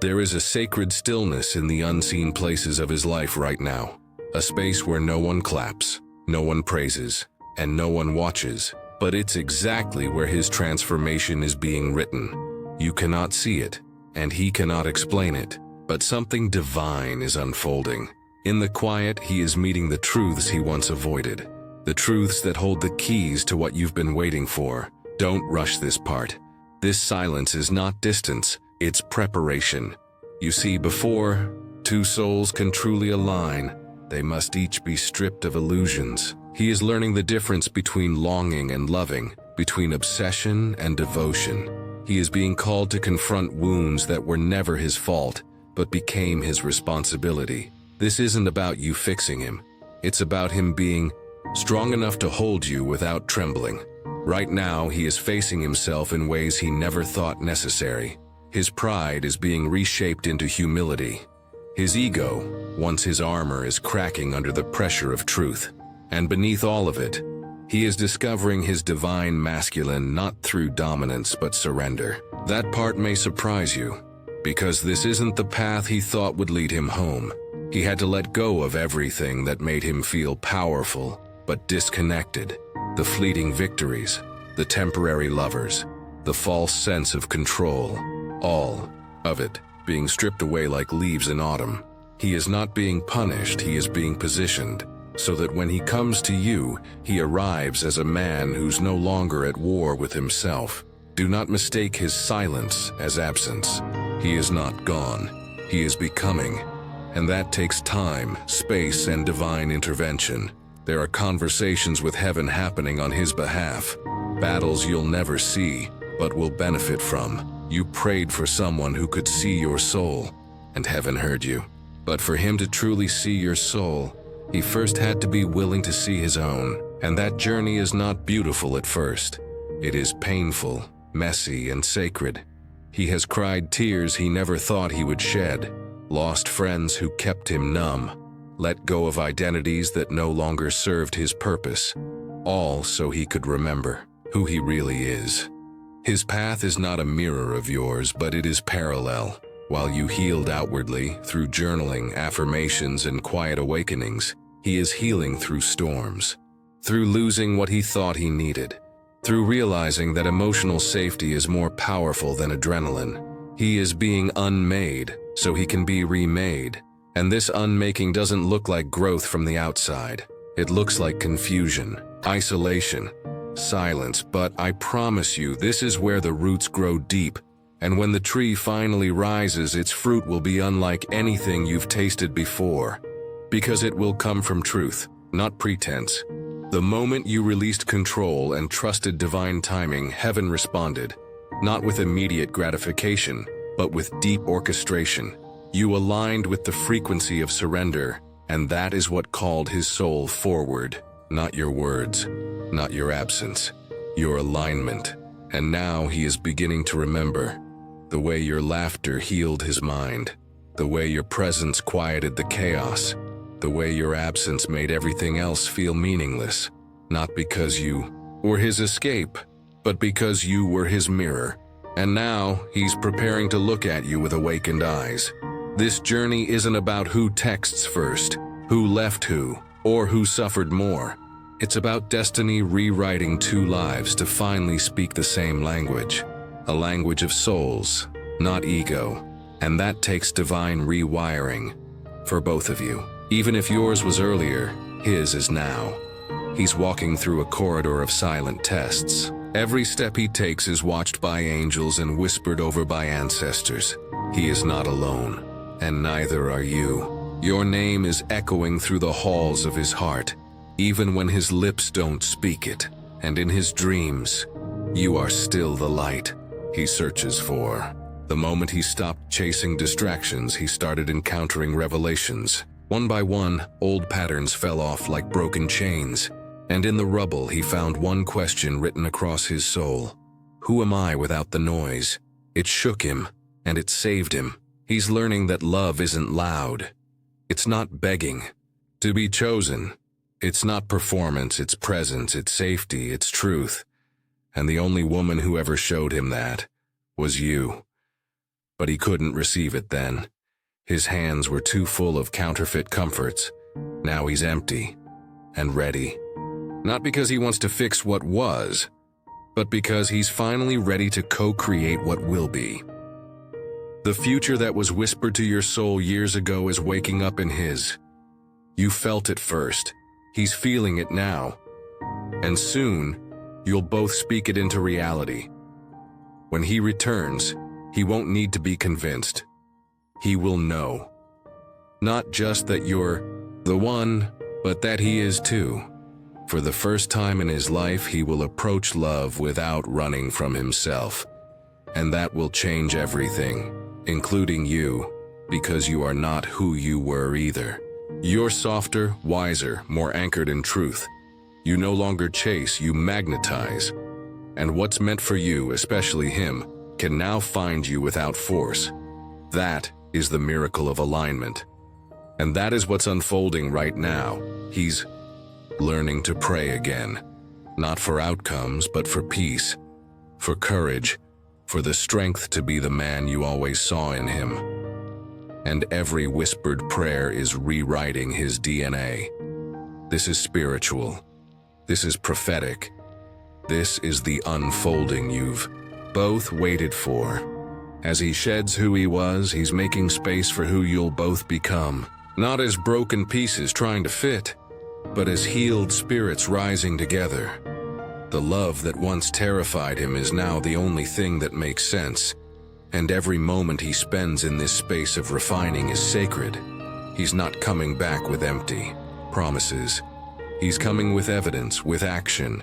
There is a sacred stillness in the unseen places of his life right now, a space where no one claps, no one praises, and no one watches, but it's exactly where his transformation is being written. You cannot see it, and he cannot explain it, but something divine is unfolding. In the quiet, he is meeting the truths he once avoided, the truths that hold the keys to what you've been waiting for. Don't rush this part. This silence is not distance, it's preparation. You see, before two souls can truly align, they must each be stripped of illusions. He is learning the difference between longing and loving, between obsession and devotion. He is being called to confront wounds that were never his fault, but became his responsibility. This isn't about you fixing him. It's about him being strong enough to hold you without trembling. Right now, he is facing himself in ways he never thought necessary. His pride is being reshaped into humility. His ego, once his armor, is cracking under the pressure of truth. And beneath all of it, he is discovering his divine masculine not through dominance but surrender. That part may surprise you, because this isn't the path he thought would lead him home. He had to let go of everything that made him feel powerful but disconnected. The fleeting victories, the temporary lovers, the false sense of control, all of it being stripped away like leaves in autumn. He is not being punished, he is being positioned, so that when he comes to you, he arrives as a man who's no longer at war with himself. Do not mistake his silence as absence. He is not gone, he is becoming. And that takes time, space, and divine intervention. There are conversations with heaven happening on his behalf, battles you'll never see, but will benefit from. You prayed for someone who could see your soul, and heaven heard you. But for him to truly see your soul, he first had to be willing to see his own. And that journey is not beautiful at first. It is painful, messy, and sacred. He has cried tears he never thought he would shed, lost friends who kept him numb, let go of identities that no longer served his purpose, all so he could remember who he really is. His path is not a mirror of yours, but it is parallel. While you healed outwardly through journaling, affirmations, and quiet awakenings, he is healing through storms, through losing what he thought he needed, through realizing that emotional safety is more powerful than adrenaline. He is being unmade so he can be remade. And this unmaking doesn't look like growth from the outside. It looks like confusion, isolation, silence, but I promise you, this is where the roots grow deep. And when the tree finally rises, its fruit will be unlike anything you've tasted before, because it will come from truth, not pretense. The moment you released control and trusted divine timing, heaven responded, not with immediate gratification, but with deep orchestration. You aligned with the frequency of surrender, and that is what called his soul forward. Not your words, not your absence, your alignment. And now he is beginning to remember the way your laughter healed his mind, the way your presence quieted the chaos, the way your absence made everything else feel meaningless, not because you were his escape, but because you were his mirror. And now he's preparing to look at you with awakened eyes. This journey isn't about who texts first, who left who, or who suffered more. It's about destiny rewriting two lives to finally speak the same language, a language of souls, not ego. And that takes divine rewiring for both of you. Even if yours was earlier, his is now. He's walking through a corridor of silent tests. Every step he takes is watched by angels and whispered over by ancestors. He is not alone. And neither are you. Your name is echoing through the halls of his heart, even when his lips don't speak it. And in his dreams, you are still the light he searches for. The moment he stopped chasing distractions, he started encountering revelations. One by one, old patterns fell off like broken chains. And in the rubble, he found one question written across his soul. Who am I without the noise? It shook him, and it saved him. He's learning that love isn't loud. It's not begging to be chosen. It's not performance, it's presence, it's safety, it's truth. And the only woman who ever showed him that was you. but he couldn't receive it then. His hands were too full of counterfeit comforts. Now he's empty and ready. Not because he wants to fix what was, but because he's finally ready to co-create what will be. The future that was whispered to your soul years ago is waking up in his. You felt it first. He's feeling it now. And soon, you'll both speak it into reality. When he returns, he won't need to be convinced. He will know. Not just that you're the one, but that he is too. For the first time in his life, he will approach love without running from himself. And that will change everything, including you, because you are not who you were either. You're softer, wiser, more anchored in truth. You no longer chase, you magnetize. And what's meant for you, especially him, can now find you without force. That is the miracle of alignment. And that is what's unfolding right now. He's learning to pray again. Not for outcomes, but for peace, for courage, for the strength to be the man you always saw in him. And every whispered prayer is rewriting his DNA. This is spiritual. This is prophetic. This is the unfolding you've both waited for. As he sheds who he was, he's making space for who you'll both become. Not as broken pieces trying to fit, but as healed spirits rising together. The love that once terrified him is now the only thing that makes sense. And every moment he spends in this space of refining is sacred. He's not coming back with empty promises. He's coming with evidence, with action,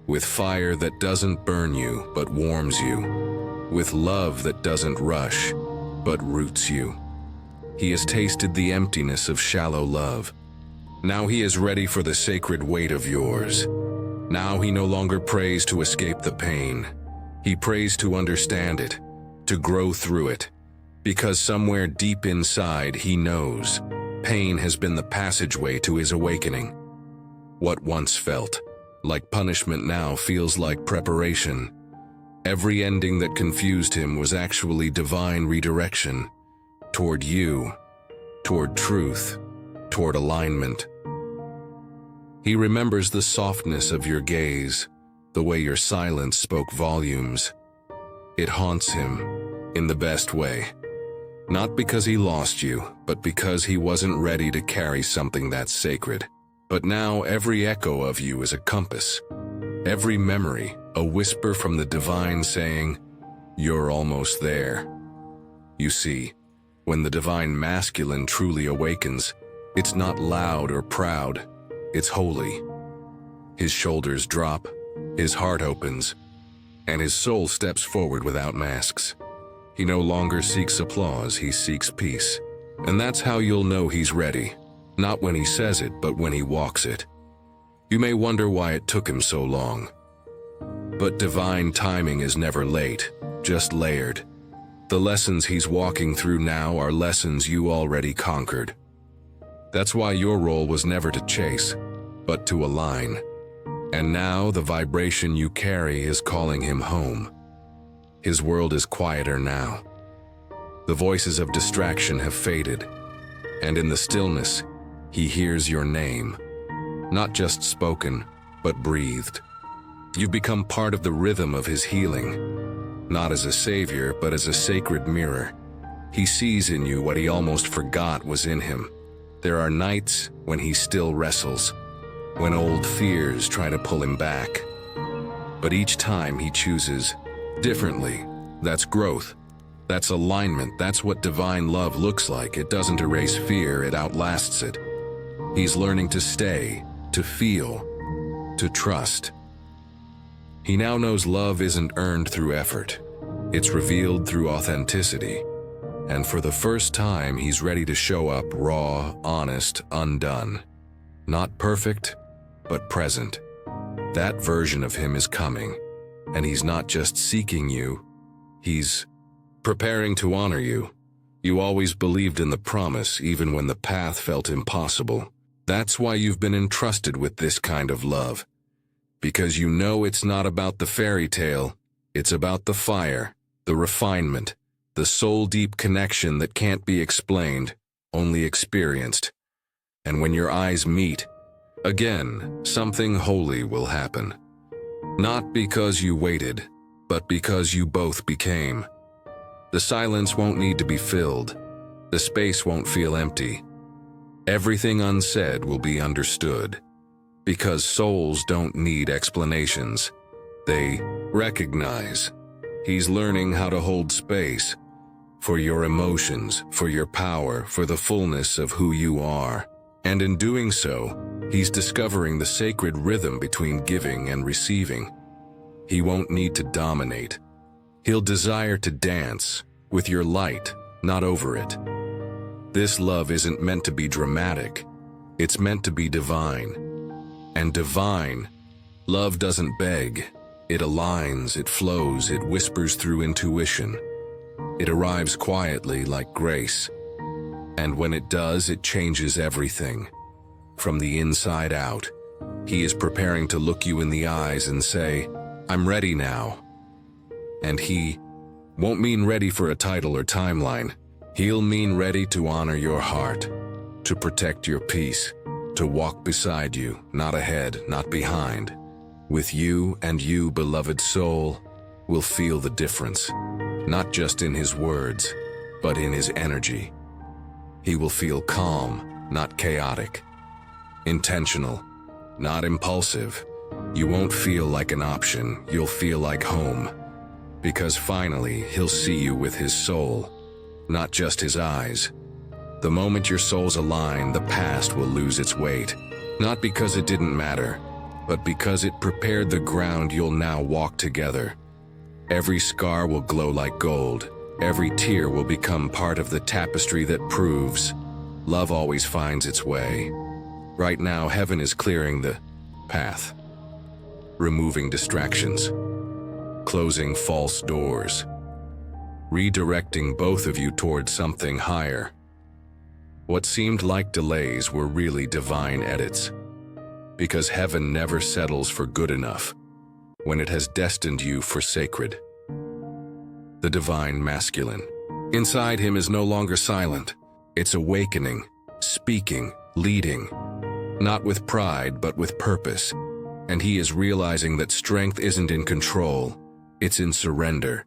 with fire that doesn't burn you but warms you, with love that doesn't rush but roots you. He has tasted the emptiness of shallow love. Now he is ready for the sacred weight of yours. Now he no longer prays to escape the pain. He prays to understand it, to grow through it, because somewhere deep inside he knows pain has been the passageway to his awakening. What once felt like punishment now feels like preparation. Every ending that confused him was actually divine redirection. Toward you, toward truth, toward alignment. He remembers the softness of your gaze, the way your silence spoke volumes. It haunts him, in the best way. Not because he lost you, but because he wasn't ready to carry something that's sacred. But now every echo of you is a compass. Every memory, a whisper from the divine saying, "You're almost there." You see, when the divine masculine truly awakens, it's not loud or proud, it's holy. His shoulders drop, his heart opens, and his soul steps forward without masks. He no longer seeks applause, he seeks peace. And that's how you'll know he's ready. Not when he says it, but when he walks it. You may wonder why it took him so long. But divine timing is never late, just layered. The lessons he's walking through now are lessons you already conquered. That's why your role was never to chase, but to align. And now the vibration you carry is calling him home. His world is quieter now. The voices of distraction have faded, and in the stillness, he hears your name. Not just spoken, but breathed. You've become part of the rhythm of his healing. Not as a savior, but as a sacred mirror. He sees in you what he almost forgot was in him. There are nights when he still wrestles, when old fears try to pull him back. But each time he chooses differently. That's growth. That's alignment. That's what divine love looks like. It doesn't erase fear, it outlasts it. He's learning to stay, to feel, to trust. He now knows love isn't earned through effort. It's revealed through authenticity. And for the first time, he's ready to show up raw, honest, undone. Not perfect, but present. That version of him is coming. And he's not just seeking you, he's preparing to honor you. You always believed in the promise, even when the path felt impossible. That's why you've been entrusted with this kind of love. Because you know it's not about the fairy tale, it's about the fire, the refinement, the soul-deep connection that can't be explained, only experienced. And when your eyes meet, again, something holy will happen. Not because you waited, but because you both became. The silence won't need to be filled. The space won't feel empty. Everything unsaid will be understood. Because souls don't need explanations. They recognize. He's learning how to hold space for your emotions, for your power, for the fullness of who you are. And in doing so, he's discovering the sacred rhythm between giving and receiving. He won't need to dominate. He'll desire to dance with your light, not over it. This love isn't meant to be dramatic. It's meant to be divine. And divine, love doesn't beg. It aligns, it flows, it whispers through intuition. It arrives quietly like grace. And when it does, it changes everything. From the inside out, he is preparing to look you in the eyes and say, "I'm ready now." And he won't mean ready for a title or timeline. He'll mean ready to honor your heart, to protect your peace, to walk beside you, not ahead, not behind. With you and you, beloved soul, will feel the difference, not just in his words, but in his energy. He will feel calm, not chaotic, intentional, not impulsive. You won't feel like an option, you'll feel like home. Because finally, he'll see you with his soul, not just his eyes. The moment your souls align, the past will lose its weight. Not because it didn't matter, but because it prepared the ground you'll now walk together. Every scar will glow like gold. Every tear will become part of the tapestry that proves love always finds its way. Right now, heaven is clearing the path, removing distractions, closing false doors, redirecting both of you towards something higher. What seemed like delays were really divine edits, because heaven never settles for good enough when it has destined you for sacred. The divine masculine. Inside him is no longer silent. It's awakening, speaking, leading, not with pride but with purpose. And he is realizing that strength isn't in control, it's in surrender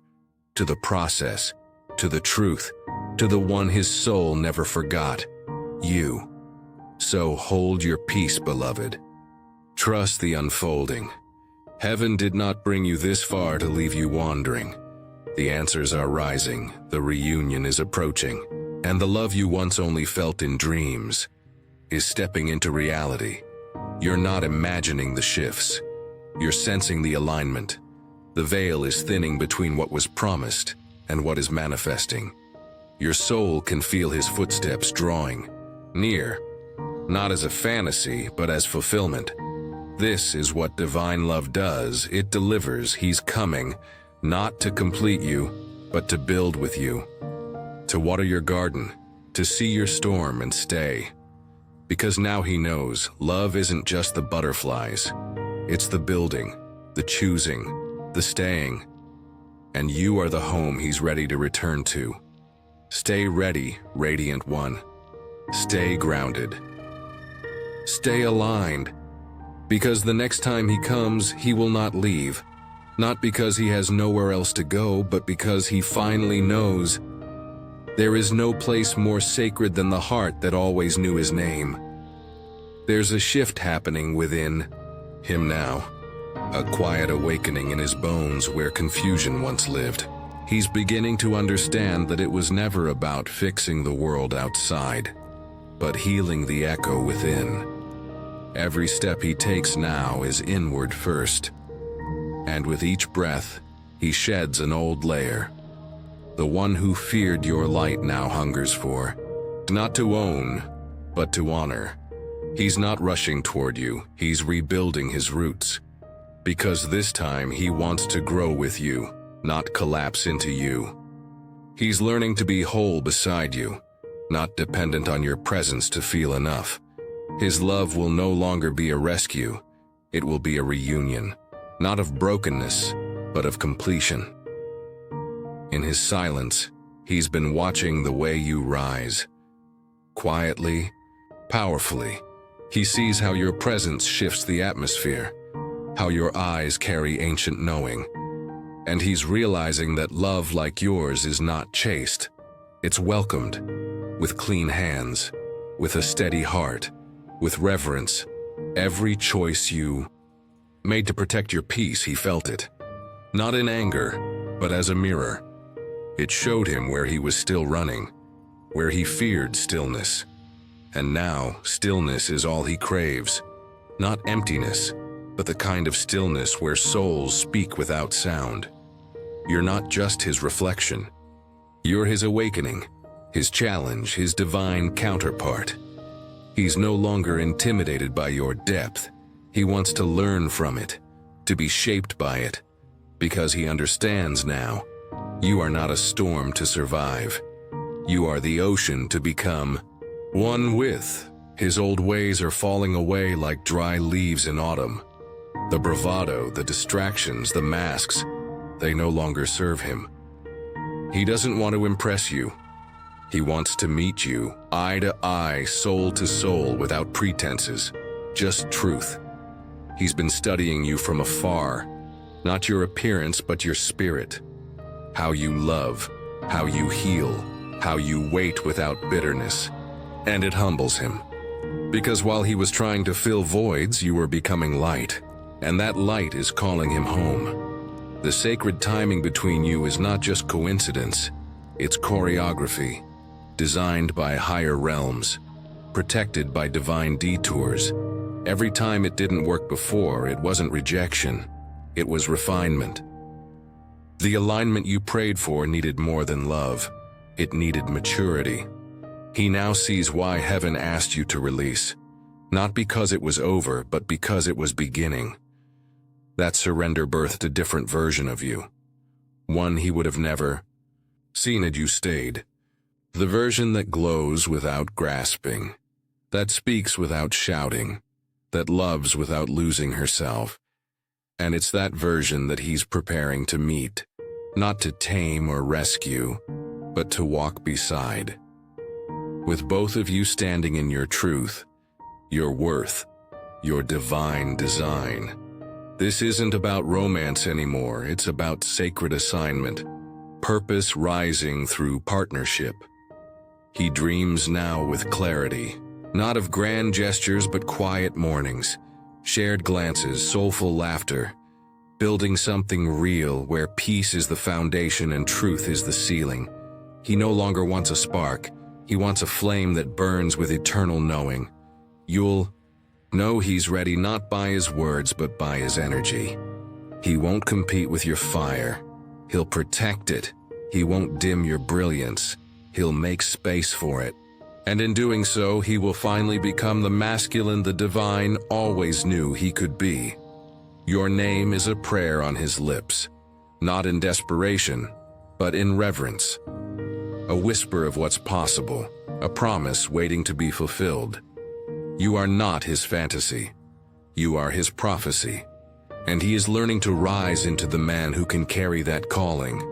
to the process, to the truth, to the one his soul never forgot, you. So hold your peace, beloved. Trust the unfolding. Heaven did not bring you this far to leave you wandering. The answers are rising, the reunion is approaching, and the love you once only felt in dreams is stepping into reality. You're not imagining the shifts. You're sensing the alignment. The veil is thinning between what was promised and what is manifesting. Your soul can feel his footsteps drawing near, not as a fantasy, but as fulfillment. This is what divine love does. It delivers. He's coming, not to complete you, but to build with you, to water your garden, to see your storm and stay. Because now he knows love isn't just the butterflies. It's the building, the choosing, the staying. And you are the home he's ready to return to. Stay ready, radiant one. Stay grounded. Stay aligned. Because the next time he comes, he will not leave. Not because he has nowhere else to go, but because he finally knows there is no place more sacred than the heart that always knew his name. There's a shift happening within him now, a quiet awakening in his bones where confusion once lived. He's beginning to understand that it was never about fixing the world outside, but healing the echo within. Every step he takes now is inward first, and with each breath, he sheds an old layer. The one who feared your light now hungers for, not to own, but to honor. He's not rushing toward you, he's rebuilding his roots. Because this time he wants to grow with you, not collapse into you. He's learning to be whole beside you, not dependent on your presence to feel enough. His love will no longer be a rescue, it will be a reunion, not of brokenness, but of completion. In his silence, He's been watching the way you rise. Quietly, powerfully. He sees how your presence shifts the atmosphere, how your eyes carry ancient knowing. And he's realizing that love like yours is not chaste. It's welcomed, with clean hands, with a steady heart, with reverence. Every choice you made to protect your peace, he felt it. Not in anger, but as a mirror. It showed him where he was still running, where he feared stillness. And now, stillness is all he craves. Not emptiness, but the kind of stillness where souls speak without sound. You're not just his reflection. You're his awakening, his challenge, his divine counterpart. He's no longer intimidated by your depth. He wants to learn from it, to be shaped by it, because he understands now. You are not a storm to survive. You are the ocean to become one with. His old ways are falling away like dry leaves in autumn. The bravado, the distractions, the masks, they no longer serve him. He doesn't want to impress you. He wants to meet you, eye to eye, soul to soul, without pretenses, just truth. He's been studying you from afar, not your appearance, but your spirit. How you love, how you heal, how you wait without bitterness. And it humbles him. Because while he was trying to fill voids, you were becoming light. And that light is calling him home. The sacred timing between you is not just coincidence. It's choreography, designed by higher realms, protected by divine detours. Every time it didn't work before, it wasn't rejection. It was refinement. The alignment you prayed for needed more than love. It needed maturity. He now sees why heaven asked you to release. Not because it was over, but because it was beginning. That surrender birthed a different version of you. One he would have never seen had you stayed. The version that glows without grasping, that speaks without shouting, that loves without losing herself. And it's that version that he's preparing to meet, not to tame or rescue, but to walk beside. With both of you standing in your truth, your worth, your divine design. This isn't about romance anymore, it's about sacred assignment, purpose rising through partnership. He dreams now with clarity, not of grand gestures but quiet mornings, shared glances, soulful laughter, building something real where peace is the foundation and truth is the ceiling. He no longer wants a spark, he wants a flame that burns with eternal knowing. You'll know he's ready not by his words but by his energy. He won't compete with your fire, he'll protect it. He won't dim your brilliance, he'll make space for it. And in doing so, he will finally become the masculine the divine always knew he could be. Your name is a prayer on his lips, not in desperation, but in reverence. A whisper of what's possible, a promise waiting to be fulfilled. You are not his fantasy. You are his prophecy. And he is learning to rise into the man who can carry that calling.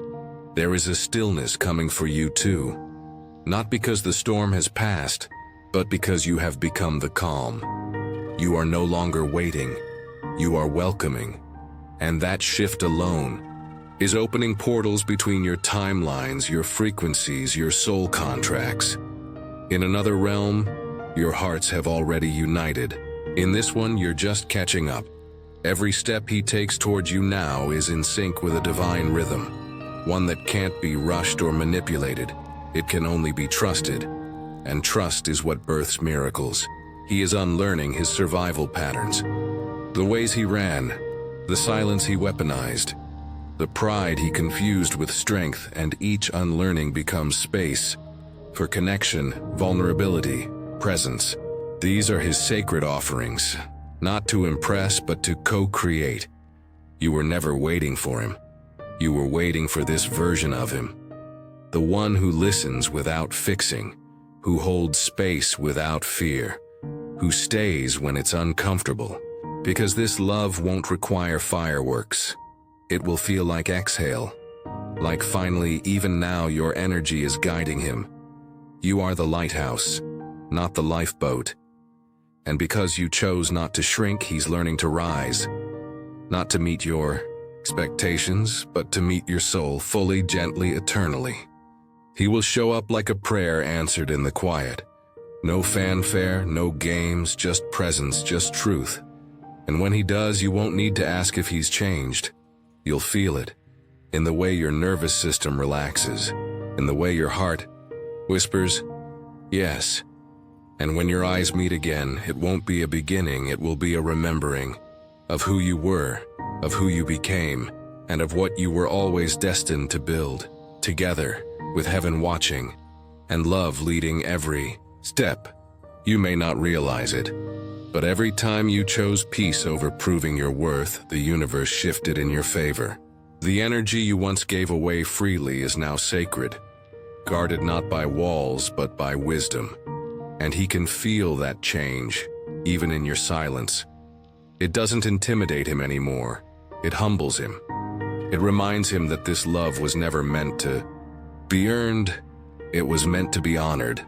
There is a stillness coming for you too. Not because the storm has passed, but because you have become the calm. You are no longer waiting, you are welcoming. And that shift alone is opening portals between your timelines, your frequencies, your soul contracts. In another realm, your hearts have already united. In this one, you're just catching up. Every step he takes towards you now is in sync with a divine rhythm, one that can't be rushed or manipulated. It can only be trusted, and trust is what births miracles. He is unlearning his survival patterns. The ways he ran, the silence he weaponized, the pride he confused with strength, and each unlearning becomes space for connection, vulnerability, presence. These are his sacred offerings, not to impress but to co-create. You were never waiting for him. You were waiting for this version of him. The one who listens without fixing, who holds space without fear, who stays when it's uncomfortable. Because this love won't require fireworks. It will feel like exhale, Like finally, even now, your energy is guiding him. You are the lighthouse, not the lifeboat. And because you chose not to shrink, he's learning to rise. Not to meet your expectations, but to meet your soul fully, gently, eternally. He will show up like a prayer answered in the quiet. No fanfare, no games, just presence, just truth. And when he does, you won't need to ask if he's changed. You'll feel it, in the way your nervous system relaxes, in the way your heart whispers, yes. And when your eyes meet again, it won't be a beginning, it will be a remembering of who you were, of who you became, and of what you were always destined to build, together, with heaven watching, and love leading every step. You may not realize it, but every time you chose peace over proving your worth, the universe shifted in your favor. The energy you once gave away freely is now sacred, guarded not by walls but by wisdom. And he can feel that change, even in your silence. It doesn't intimidate him anymore. It humbles him. It reminds him that this love was never meant to be earned. It was meant to be honored.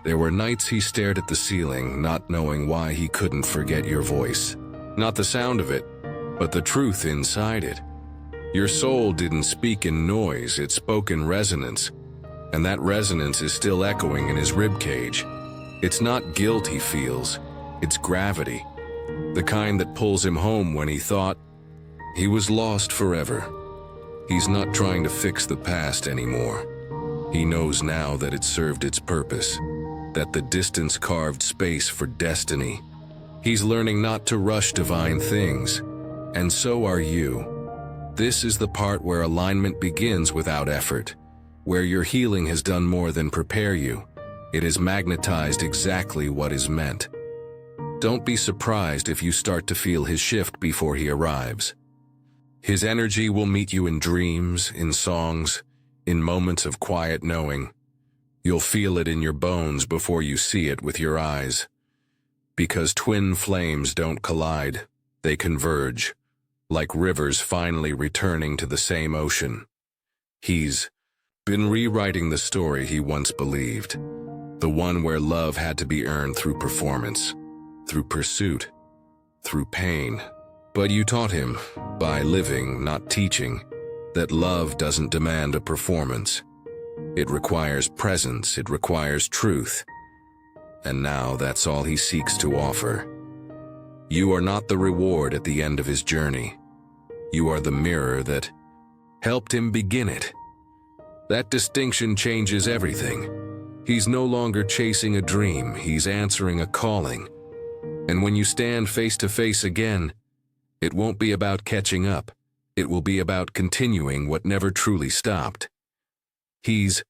There were nights he stared at the ceiling, not knowing why he couldn't forget your voice. Not the sound of it, but the truth inside it. Your soul didn't speak in noise, it spoke in resonance. And that resonance is still echoing in his ribcage. It's not guilt he feels, it's gravity. The kind that pulls him home when he thought he was lost forever. He's not trying to fix the past anymore. He knows now that it served its purpose, that the distance carved space for destiny. He's learning not to rush divine things, and so are you. This is the part where alignment begins without effort, where your healing has done more than prepare you. It has magnetized exactly what is meant. Don't be surprised if you start to feel his shift before he arrives. His energy will meet you in dreams, in songs, in moments of quiet knowing. You'll feel it in your bones before you see it with your eyes. Because twin flames don't collide, they converge, like rivers finally returning to the same ocean. He's been rewriting the story he once believed, the one where love had to be earned through performance, through pursuit, through pain. But you taught him, by living, not teaching, that love doesn't demand a performance. It requires presence, it requires truth. And now that's all he seeks to offer. You are not the reward at the end of his journey. You are the mirror that helped him begin it. That distinction changes everything. He's no longer chasing a dream, he's answering a calling. And when you stand face to face again, it won't be about catching up. It will be about continuing what never truly stopped. He's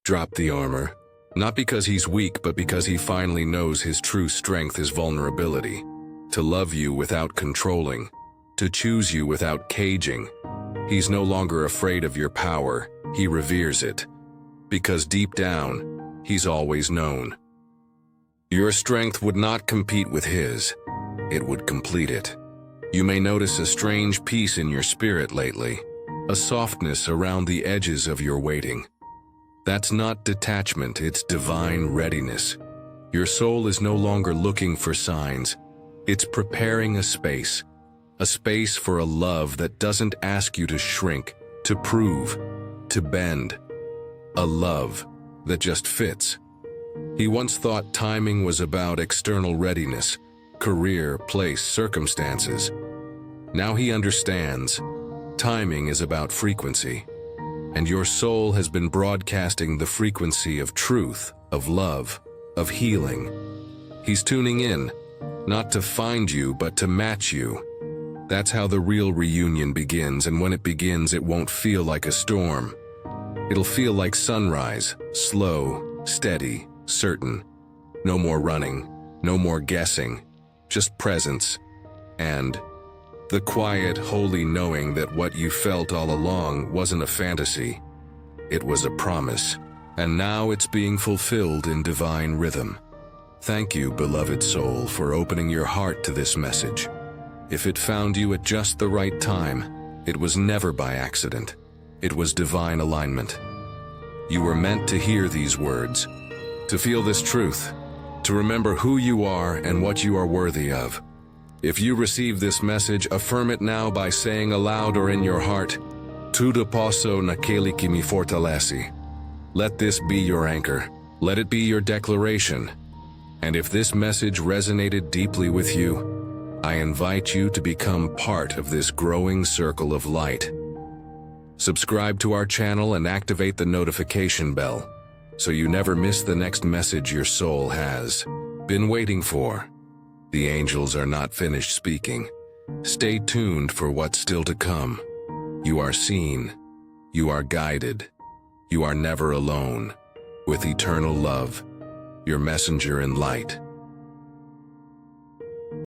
dropped the armor, not because he's weak, but because he finally knows his true strength is vulnerability. To love you without controlling, to choose you without caging. He's no longer afraid of your power, he reveres it. Because deep down, he's always known. Your strength would not compete with his, it would complete it. You may notice a strange peace in your spirit lately, a softness around the edges of your waiting. That's not detachment, it's divine readiness. Your soul is no longer looking for signs, it's preparing a space for a love that doesn't ask you to shrink, to prove, to bend. A love that just fits. He once thought timing was about external readiness, career, place, circumstances. Now he understands. Timing is about frequency. And your soul has been broadcasting the frequency of truth, of love, of healing. He's tuning in, not to find you, but to match you. That's how the real reunion begins, and when it begins, it won't feel like a storm. It'll feel like sunrise, slow, steady, certain. No more running, no more guessing, just presence. And the quiet, holy knowing that what you felt all along wasn't a fantasy. It was a promise, and now it's being fulfilled in divine rhythm. Thank you, beloved soul, for opening your heart to this message. If it found you at just the right time, it was never by accident. It was divine alignment. You were meant to hear these words, to feel this truth, to remember who you are and what you are worthy of. If you receive this message, affirm it now by saying aloud or in your heart, Tudo, posso, naquele que me fortalece. Let this be your anchor. Let it be your declaration. And if this message resonated deeply with you, I invite you to become part of this growing circle of light. Subscribe to our channel and activate the notification bell so you never miss the next message your soul has been waiting for. The angels are not finished speaking. Stay tuned for what's still to come. You are seen. You are guided. You are never alone. With eternal love, your messenger in light.